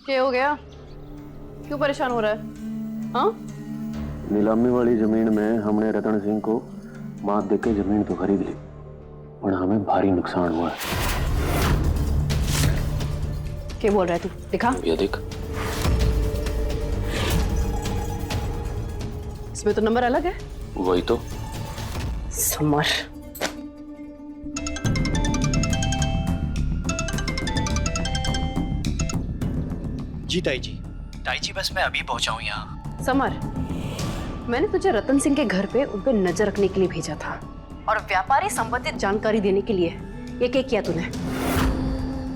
क्या हो गया? क्यों परेशान हो रहा है? हाँ? नीलामी वाली जमीन में हमने रतन सिंह को मात देके जमीन तो खरीद ली, पर हमें भारी नुकसान हुआ है। क्या बोल रहा है तू? दिखा। ये देख। इसमें तो नंबर अलग है। वही तो। समर। जी ताई जी बस मैं अभी पहुंचा हूं यहाँ। समर, मैंने तुझे रतन सिंह के घर पे उन पे नजर रखने के लिए भेजा था और व्यापारी संबंधित जानकारी देने के लिए। ये क्या किया तूने?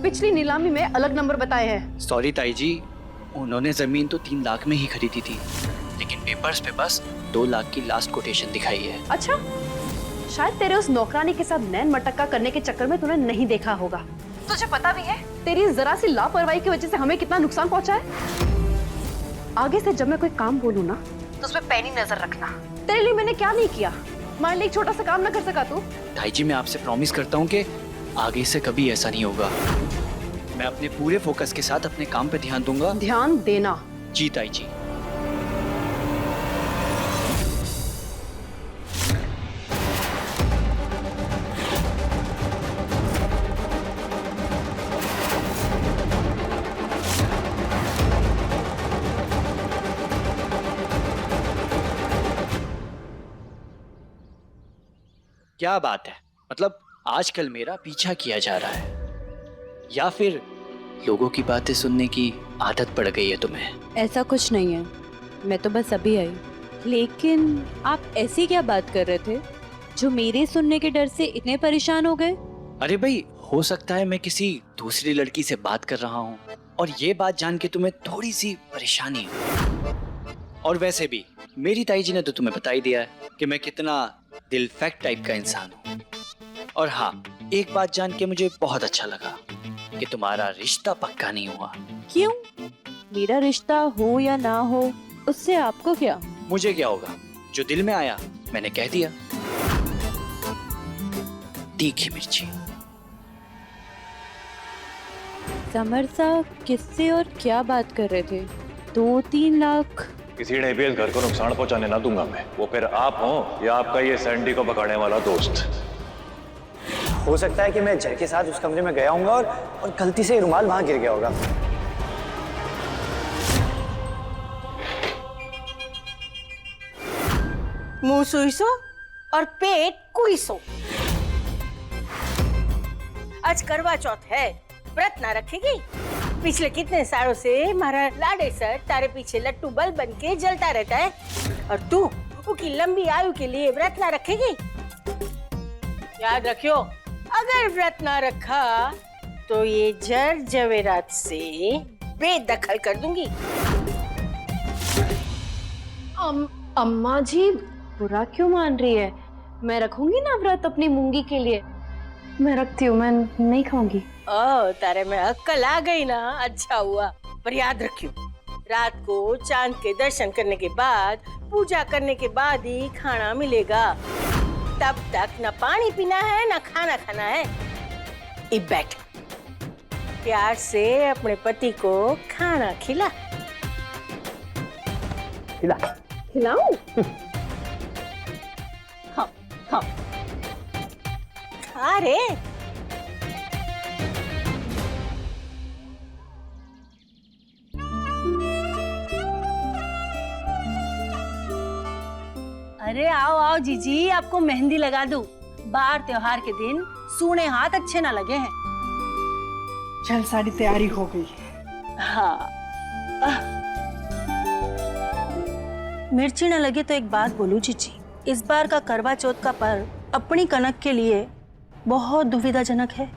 पिछली नीलामी में अलग नंबर बताए हैं। सॉरी ताई जी, उन्होंने जमीन तो 3 लाख में ही खरीदी थी, लेकिन पेपर्स पे बस 2 लाख की लास्ट कोटेशन दिखाई है। अच्छा, शायद तेरे उस नौकरानी के साथ नैन मटक्का करने के चक्कर में तूने नहीं देखा होगा। तुझे पता भी है तेरी जरा सी लापरवाही की वजह से हमें कितना नुकसान पहुंचा है। आगे से जब मैं कोई काम बोलूं ना तो उसमें पैनी नजर रखना। तेरे लिए मैंने क्या नहीं किया? मान ली एक छोटा सा काम ना कर सका तू? ताई जी मैं आपसे प्रॉमिस करता हूँ कि आगे से कभी ऐसा नहीं होगा। मैं अपने पूरे फोकस के साथ अपने काम पे ध्यान दूंगा। ध्यान देना। जी ताई जी। क्या बात है, मतलब आजकल मेरा पीछा किया जा रहा है या फिर लोगों की बातें सुनने की आदत पड़ गई है तुम्हें? ऐसा कुछ नहीं है, मैं तो बस अभी आई। लेकिन आप ऐसी क्या बात कर रहे थे जो मेरे सुनने के डर से इतने परेशान हो गए? अरे भाई, हो सकता है मैं किसी दूसरी लड़की से बात कर रहा हूँ और ये बात जान के तुम्हें थोड़ी सी परेशानी हो। और वैसे भी मेरी ताई जी ने तो तुम्हें बता ही दिया है कि मैं कितना दिल फैक्ट टाइप का इंसान हूँ। और हाँ, एक बात जान के मुझे बहुत अच्छा लगा कि तुम्हारा रिश्ता पक्का नहीं हुआ। क्यों? मेरा रिश्ता हो या ना हो उससे आपको क्या? मुझे क्या होगा, जो दिल में आया मैंने कह दिया। तीखी मिर्ची। समर साहब किससे और क्या बात कर रहे थे? 2-3 लाख? किसी ने भी इस घर को नुकसान पहुंचाने ना दूंगा मैं, वो फिर आप हो या आपका ये सैंडी को पकड़ने वाला दोस्त। हो सकता है कि मैं जय के साथ उस कमरे में गया हूँ और गलती से रुमाल वहां गिर गया होगा। मुंह सुईसो और पेट कुईसो। आज करवा चौथ है, व्रत ना रखेगी? पिछले कितने सालों से हमारा लाडे सर तारे पीछे लट्टू बल बन के जलता रहता है और तू उसकी लंबी आयु के लिए व्रत ना रखेगी? याद रखियो, अगर व्रत ना रखा तो ये जर जवेरात से बेदखल कर दूंगी। अम्मा जी बुरा क्यों मान रही है? मैं रखूंगी ना व्रत अपनी मूंगी के लिए। मैं रखती हूँ, मैं नहीं खाऊंगी। ओ, तारे में अक्ल आ गई ना, अच्छा हुआ। पर याद रखियो, रात को चांद के दर्शन करने के बाद, पूजा करने के बाद ही खाना मिलेगा। तब तक न पानी पीना है न खाना खाना है। इब बैठ, प्यार से अपने पति को खाना खिला। खिलाऊं? हाँ हाँ, खा रे। अरे आओ आओ जीजी, आपको मेहंदी लगा दूं। बाहर त्योहार के दिन सूने हाथ अच्छे ना लगे हैं। चल, सारी तैयारी हो गई। हाँ, मिर्ची न लगे तो एक बात बोलूं जीजी, इस बार का करवा चौथ का पर्व अपनी कनक के लिए बहुत दुविधाजनक है।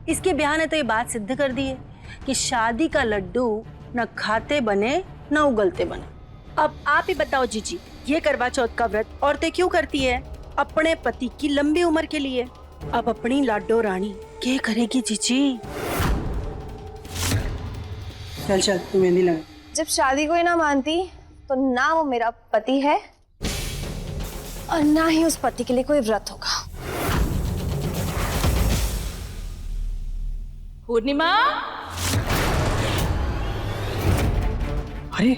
इसके ब्याह ने तो ये बात सिद्ध कर दी है कि शादी का लड्डू न खाते बने न उगलते बने। अब आप ही बताओ जीजी, ये करवा चौथ का व्रत औरतें क्यों करती है? अपने पति की लंबी उम्र के लिए। अब अपनी लाडो रानी क्या करेगी जीजी? चल चल, तू मेहंदी लगा। जब शादी को ही ना मानती तो ना वो मेरा पति है और ना ही उस पति के लिए कोई व्रत होगा। पूर्णिमा, अरे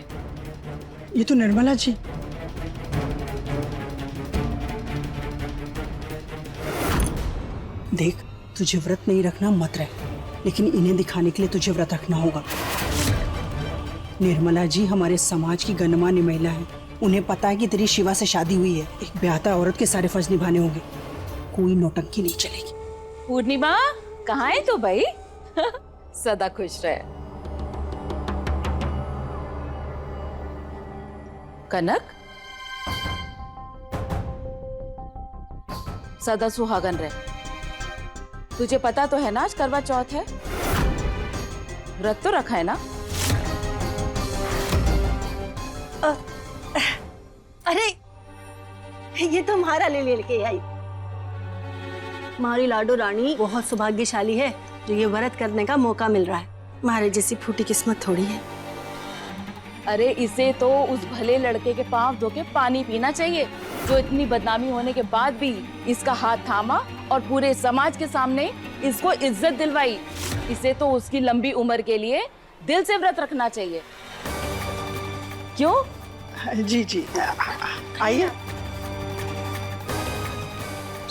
ये तो निर्मला जी। देख, तुझे व्रत नहीं रखना मत रह, लेकिन इन्हें दिखाने के लिए तुझे व्रत रखना होगा। निर्मला जी हमारे समाज की गणमान्य महिला है। उन्हें पता है कि तेरी शिवा से शादी हुई है। एक ब्याहता औरत के सारे फर्ज निभाने होंगे। कोई नौटंकी नहीं चलेगी। पूर्णिमा, कहाँ है तू भाई? सदा खुश रहे। कनक, सदा सुहागन रहे। तुझे पता तो है ना आज करवा चौथ है? व्रत तो रखा है ना? अरे ये तो हमारा ले लेके आई। हमारी लाडो रानी बहुत सौभाग्यशाली है जो ये व्रत करने का मौका मिल रहा है। हमारे जैसी फूटी किस्मत थोड़ी है। अरे इसे तो उस भले लड़के के पांव धो के पानी पीना चाहिए जो इतनी बदनामी होने के बाद भी इसका हाथ थामा और पूरे समाज के सामने इसको इज्जत दिलवाई। इसे तो उसकी लंबी उम्र के लिए दिल से व्रत रखना चाहिए। क्यों? जी जी, आइए।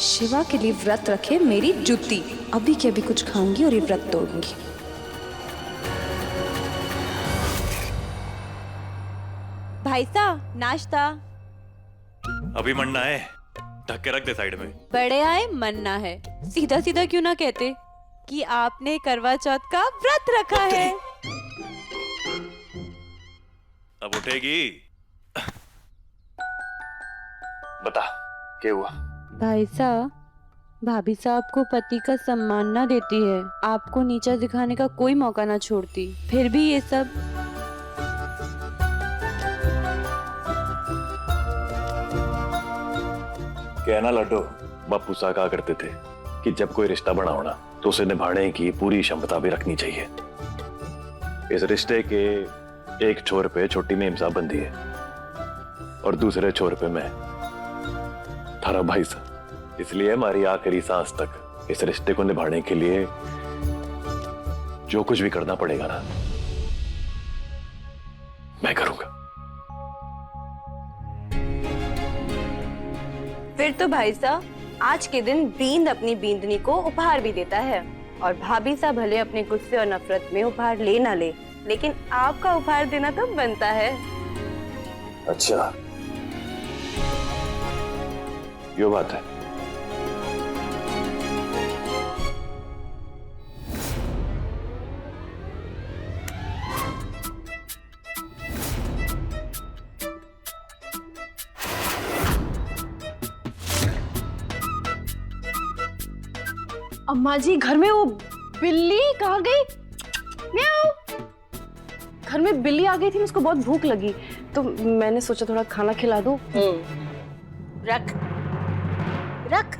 शिवा के लिए व्रत रखे मेरी जूती। अभी के अभी कुछ खाऊंगी और ये व्रत तोड़ूंगी। भाई साहब, नाश्ता। अभी मन्ना है, ढक के रख दे साइड में। बड़े आए मन्ना है, सीधा सीधा क्यों ना कहते कि आपने करवा चौथ का व्रत रखा है। अब उठेगी? बता क्या हुआ? भाई साहब, भाभी साहब को पति का सम्मान ना देती है, आपको नीचा दिखाने का कोई मौका ना छोड़ती, फिर भी ये सब। कहना लड्डू, बापू सा कहा करते थे कि जब कोई रिश्ता बनाओ ना तो उसे निभाने की पूरी क्षमता भी रखनी चाहिए। इस रिश्ते के एक छोर पे छोटी मेम साहब बंदी है और दूसरे छोर पे मैं, थारा भाई साहब। इसलिए हमारी आखिरी सांस तक इस रिश्ते को निभाने के लिए जो कुछ भी करना पड़ेगा ना, मैं करूंगा। फिर तो भाई साहब आज के दिन बींद अपनी बींदनी को उपहार भी देता है, और भाभी साहब भले अपने गुस्से और नफरत में उपहार ले ना ले, लेकिन आपका उपहार देना तो बनता है। अच्छा, ये बात है। अम्मा जी, घर में वो बिल्ली कहाँ गई? म्याऊ। घर में बिल्ली आ गई थी, उसको बहुत भूख लगी तो मैंने सोचा थोड़ा खाना खिला दूं। रख रख,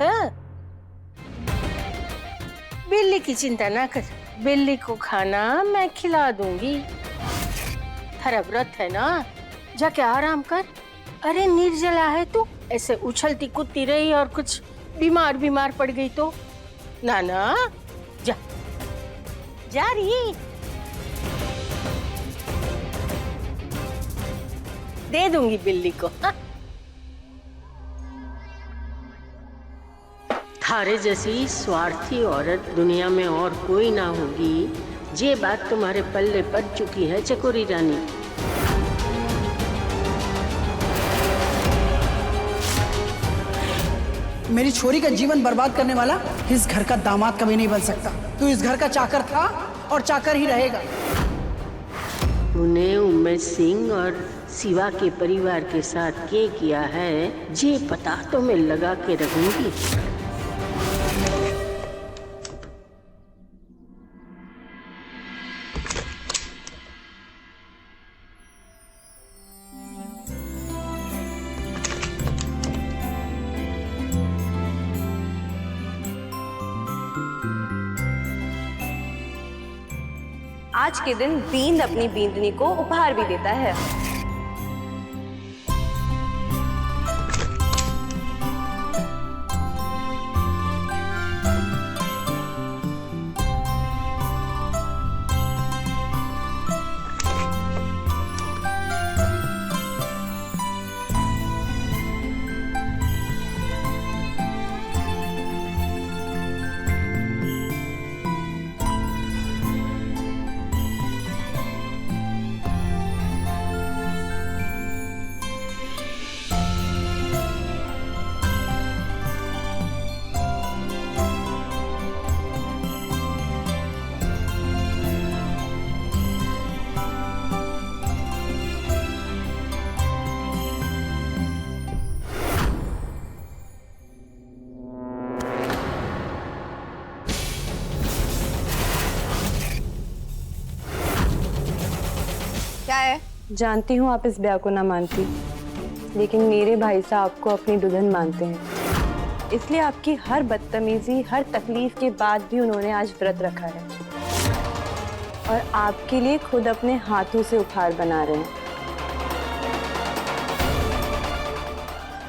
बिल्ली की चिंता ना कर, बिल्ली को खाना मैं खिला दूंगी। थारा व्रत है ना, जाके आराम कर। अरे निर्जला है तू, ऐसे उछलती कूदती रही और कुछ बीमार पड़ गई तो ना ना, जा जा रही, दे दूंगी बिल्ली को। हाँ? थारे जैसी स्वार्थी औरत दुनिया में और कोई ना होगी। ये बात तुम्हारे पल्ले पड़ चुकी है चकोरी रानी। मेरी छोरी का जीवन बर्बाद करने वाला इस घर का दामाद कभी नहीं बन सकता। तू इस घर का चाकर था और चाकर ही रहेगा। तूने उम्मेद सिंह और शिवा के परिवार के साथ क्या किया है ये पता तो मैं लगा के रखूंगी। आज के दिन बींद अपनी बींदनी को उपहार भी देता है। क्या है? जानती हूँ आप इस ब्याह को ना मानती, लेकिन मेरे भाई साहब आपको अपनी दुल्हन मानते हैं, इसलिए आपकी हर बदतमीजी, हर तकलीफ के बाद भी उन्होंने आज व्रत रखा है और आपके लिए खुद अपने हाथों से उपहार बना रहे हैं।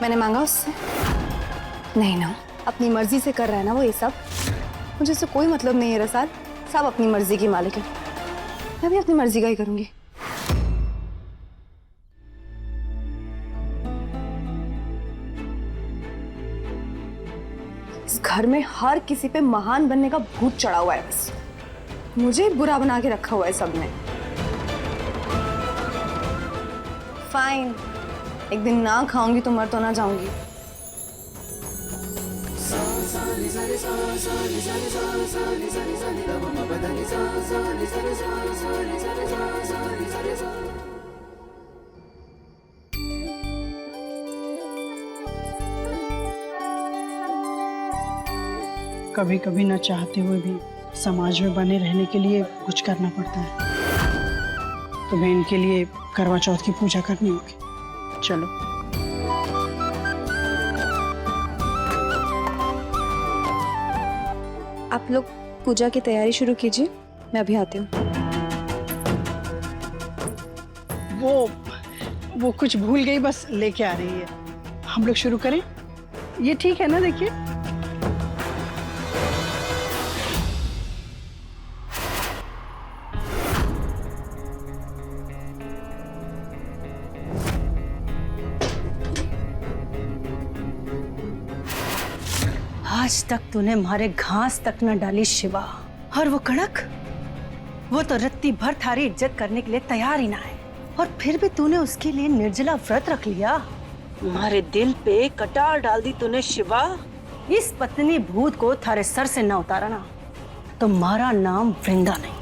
मैंने मांगा उससे? नहीं ना, अपनी मर्जी से कर रहा है ना वो ये सब। मुझे इससे कोई मतलब नहीं है रसाल, सब अपनी मर्जी की मालिक है। मैं भी अपनी मर्जी का ही करूंगी। इस घर में हर किसी पे महान बनने का भूत चढ़ा हुआ है, बस मुझे बुरा बना के रखा हुआ है सबने। फाइन, एक दिन ना खाऊंगी तो मर तो ना जाऊंगी। कभी कभी न चाहते हुए भी समाज में बने रहने के लिए कुछ करना पड़ता है। तुम्हें इनके लिए करवा चौथ की पूजा करनी होगी। चलो। आप लोग पूजा की तैयारी शुरू कीजिए, मैं अभी आती हूँ। वो कुछ भूल गई, बस लेके आ रही है। हम लोग शुरू करें? ये ठीक है ना? देखिए, आज तक तूने मारे घास तक न डाली शिवा, और वो कड़क, वो तो रत्ती भर थारी इज्जत करने के लिए तैयार ही ना है, और फिर भी तूने उसके लिए निर्जला व्रत रख लिया। हमारे दिल पे कटार डाल दी तूने शिवा। इस पत्नी भूत को थारे सर से ना उतारा ना तो मारा नाम वृंदा नहीं।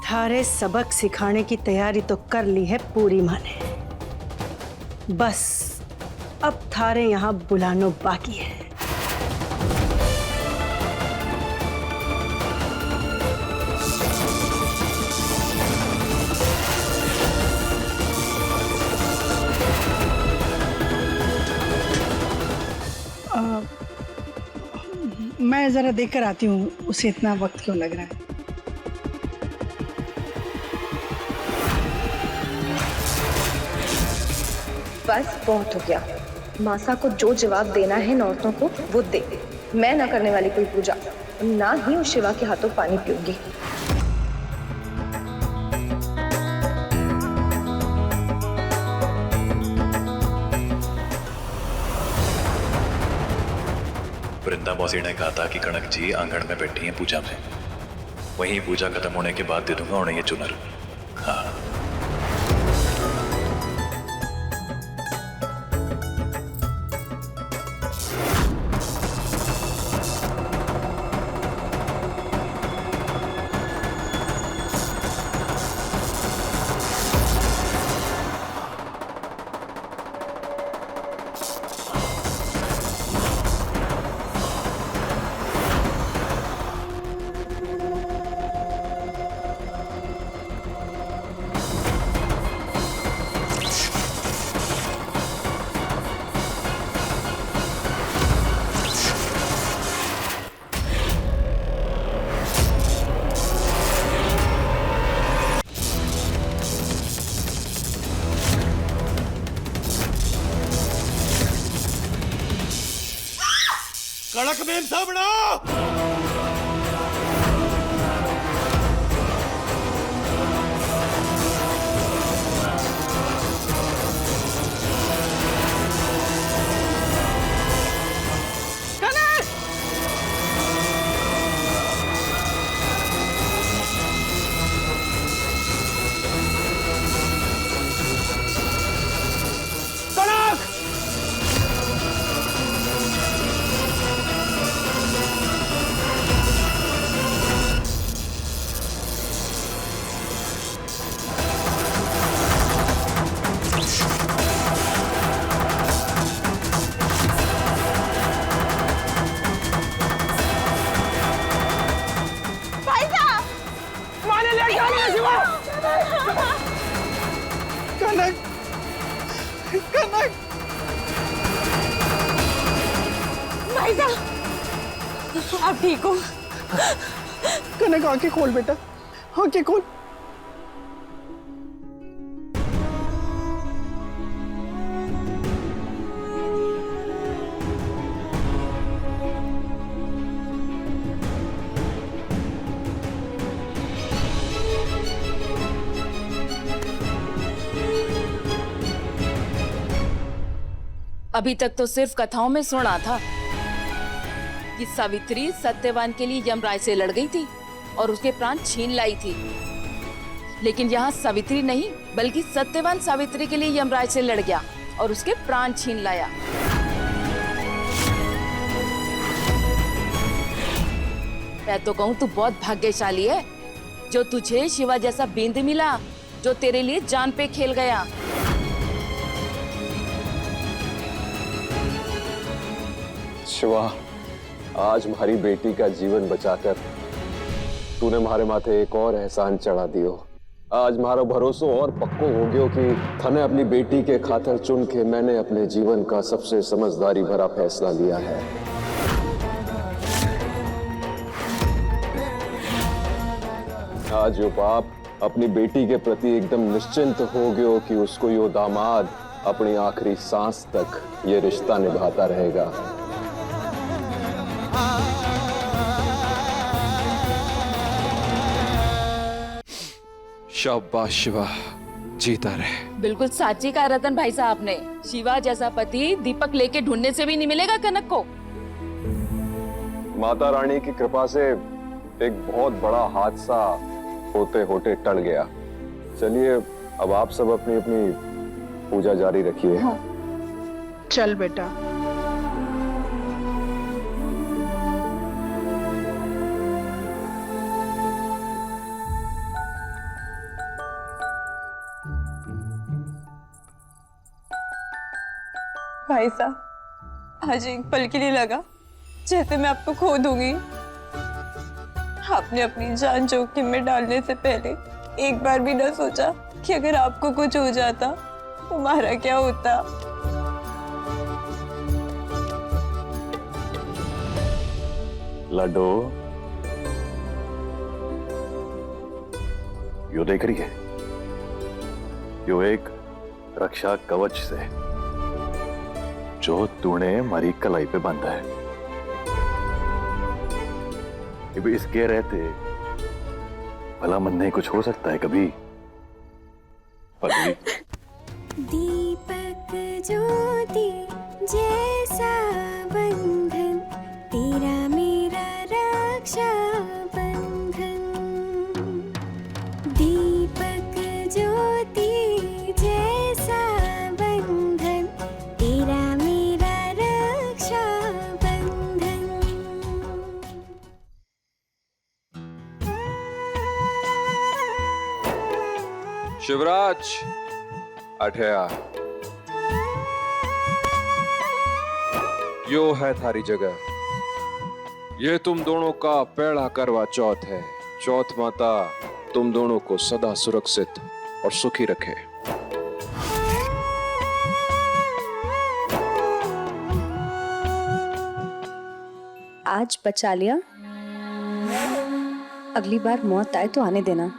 थारे सबक सिखाने की तैयारी तो कर ली है पूरी माँ ने, बस अब थारे यहाँ बुलानो बाकी है। मैं जरा देखकर आती हूँ, उसे इतना वक्त क्यों लग रहा है। बस बहुत हो गया। मासा को जो जवाब देना है इन औरतों को वो दे। मैं ना करने वाली कोई पूजा, ना ही उस शिवा के हाथों पानी पीऊंगी। वृंदा मौसी ने कहा था कि कनक जी आंगन में बैठी हैं पूजा में, वहीं पूजा खत्म होने के बाद दे दूंगा उन्हें ये चुनर। हाँ, कड़क मेम सामना। आप ठीक हो? कनक आंखें खोल बेटा, आंखें खोल। अभी तक तो सिर्फ कथाओं में सुना था कि सावित्री सत्यवान के लिए यमराज से लड़ गई थी और उसके प्राण छीन लाई थी, लेकिन यहाँ सावित्री नहीं बल्कि सत्यवान सावित्री के लिए यमराज से लड़ गया और उसके प्राण छीन लाया। मैं तो कहूँ तू बहुत भाग्यशाली है जो तुझे शिवा जैसा बेंद मिला जो तेरे लिए जान पे खेल गया। शिवा, आज हमारी बेटी का जीवन बचाकर तूने हमारे माथे एक और एहसान चढ़ा दियो। आज हमारा भरोसा और पक्को हो गयो कि थने अपनी बेटी के खातिर चुन के मैंने अपने जीवन का सबसे समझदारी भरा फैसला लिया है। आज यो बाप अपनी बेटी के प्रति एकदम निश्चिंत हो गयो कि उसको यो दामाद अपनी आखिरी सांस तक ये रिश्ता निभाता रहेगा। शाबाश शिवा, जीता रहे। बिल्कुल साची कहा रतन भाई साहब ने। शिवा जैसा पति दीपक लेके ढूंढने से भी नहीं मिलेगा कनक को। माता रानी की कृपा से एक बहुत बड़ा हादसा होते होते टल गया। चलिए अब आप सब अपनी अपनी पूजा जारी रखिए। हाँ। चल बेटा। भाई साहब, आज एक पल के लिए लगा जैसे मैं आपको खो दूंगी। आपने अपनी जान जोखिम में डालने से पहले एक बार भी ना सोचा कि अगर आपको कुछ हो जाता तो हमारा क्या होता। लड्डू, यो देख रही है, यो एक रक्षा कवच से जो तूने हमारी कलाई पे बांधा है। ये इसके रहते भला मन नहीं कुछ हो सकता है कभी? पगली दीपक ज्योति जैसा बंधन, तेरा मेरा रक्षा बंधन। दीपक ज्योति जैसा बंधन, तेरा मेरा रक्षा बंधन। शिवराज, अठया, यो है थारी जगह। ये तुम दोनों का पहला करवा चौथ है। चौथ माता तुम दोनों को सदा सुरक्षित और सुखी रखे। आज बचा लिया, अगली बार मौत आए तो आने देना,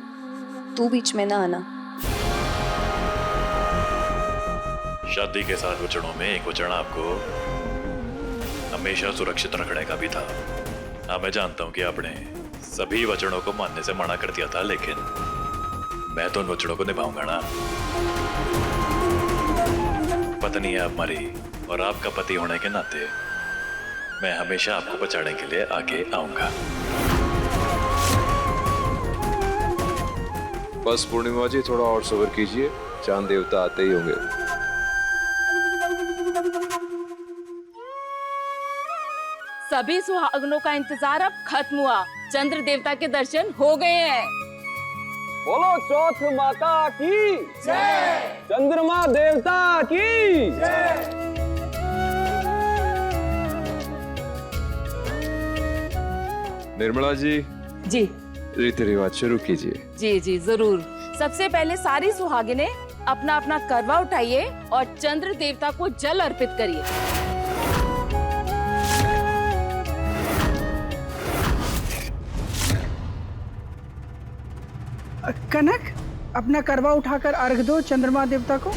तू बीच में ना आना। शादी के 7 वचनों में एक वचन आपको हमेशा सुरक्षित रखने का भी था। हाँ, मैं जानता हूं कि आपने सभी वचनों को मानने से मना कर दिया था, लेकिन मैं तो उन वचनों को निभाऊंगा ना। पत्नी है आप हमारी, और आपका पति होने के नाते मैं हमेशा आपको बचाने के लिए आगे आऊंगा। बस पूर्णिमा जी, थोड़ा और सब्र कीजिए, चांद देवता आते ही होंगे। सभी सुहागनों का इंतजार अब खत्म हुआ। चंद्र देवता के दर्शन हो गए हैं। बोलो चौथ माता की जय, चंद्रमा देवता की जय। निर्मला जी, जी रीति रिवाज शुरू कीजिए। जी जी जरूर। सबसे पहले सारी सुहागिनें अपना अपना करवा उठाइए और चंद्र देवता को जल अर्पित करिए। कनक, अपना करवा उठाकर अर्घ दो चंद्रमा देवता को।